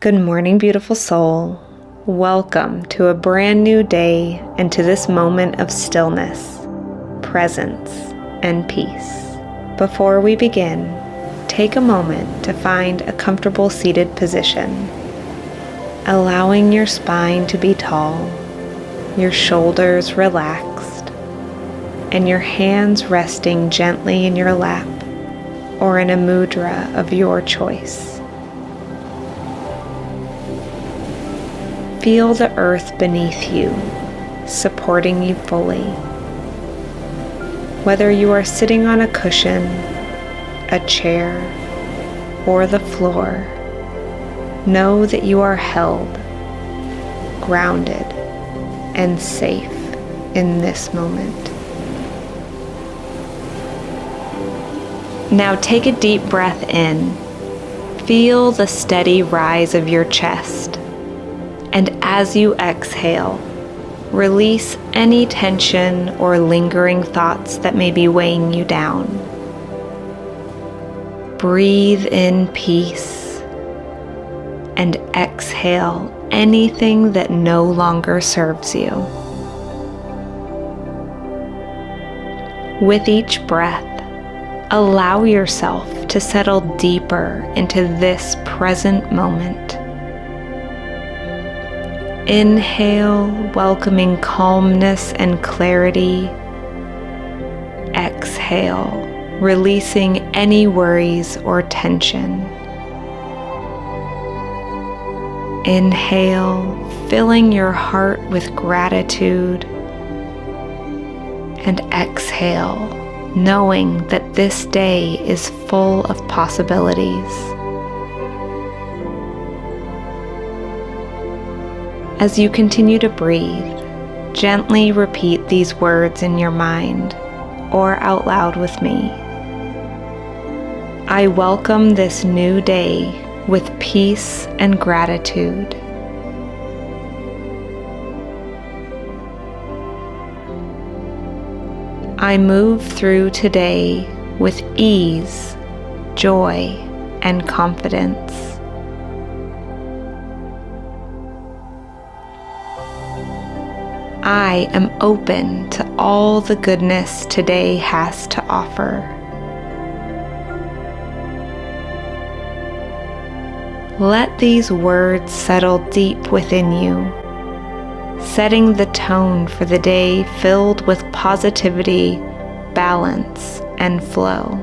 Good morning, beautiful soul. Welcome to a brand new day and to this moment of stillness, presence, and peace. Before we begin, take a moment to find a comfortable seated position, allowing your spine to be tall, your shoulders relaxed, and your hands resting gently in your lap or in a mudra of your choice. Feel the earth beneath you, supporting you fully. Whether you are sitting on a cushion, a chair, or the floor, know that you are held, grounded, and safe in this moment. Now take a deep breath in. Feel the steady rise of your chest. And as you exhale, release any tension or lingering thoughts that may be weighing you down. Breathe in peace and exhale anything that no longer serves you. With each breath, allow yourself to settle deeper into this present moment. Inhale, welcoming calmness and clarity. Exhale, releasing any worries or tension. Inhale, filling your heart with gratitude. And exhale, knowing that this day is full of possibilities. As you continue to breathe, gently repeat these words in your mind or out loud with me. I welcome this new day with peace and gratitude. I move through today with ease, joy, and confidence. I am open to all the goodness today has to offer. Let these words settle deep within you, setting the tone for the day filled with positivity, balance, and flow.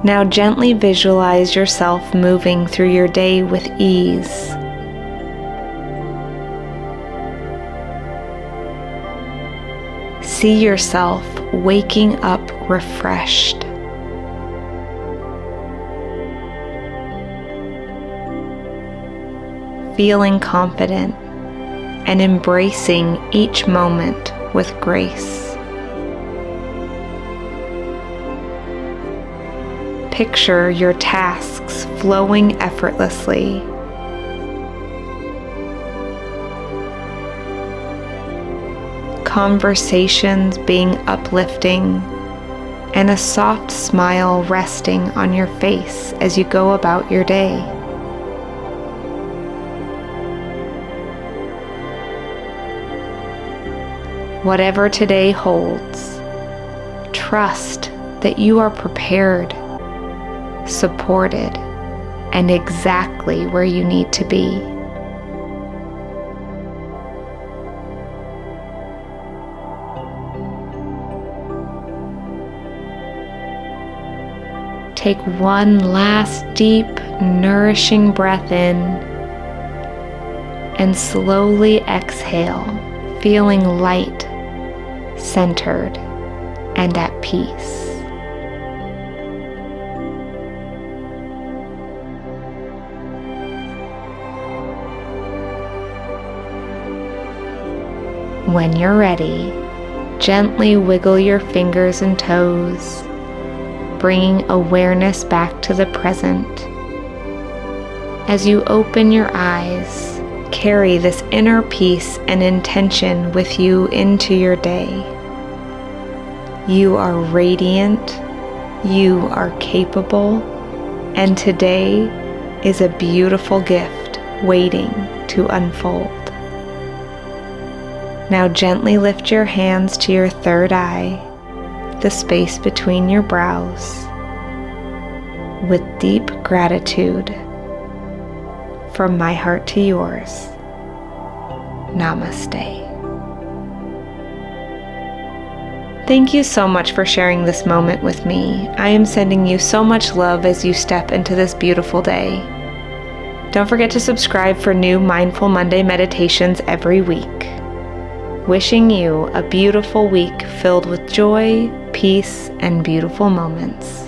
Now gently visualize yourself moving through your day with ease. See yourself waking up refreshed. Feeling confident and embracing each moment with grace. Picture your tasks flowing effortlessly. Conversations being uplifting, and a soft smile resting on your face as you go about your day. Whatever today holds, trust that you are prepared, supported, and exactly where you need to be. Take one last deep, nourishing breath in and slowly exhale, feeling light, centered, and at peace. When you're ready, gently wiggle your fingers and toes, bringing awareness back to the present. As you open your eyes, carry this inner peace and intention with you into your day. You are radiant, you are capable, And today is a beautiful gift waiting to unfold. Now gently lift your hands to your third eye, the space between your brows, with deep gratitude from my heart to yours. Namaste. Thank you so much for sharing this moment with me. I am sending you so much love as you step into this beautiful day. Don't forget to subscribe for new Mindful Monday meditations every week. Wishing you a beautiful week filled with joy, peace, and beautiful moments.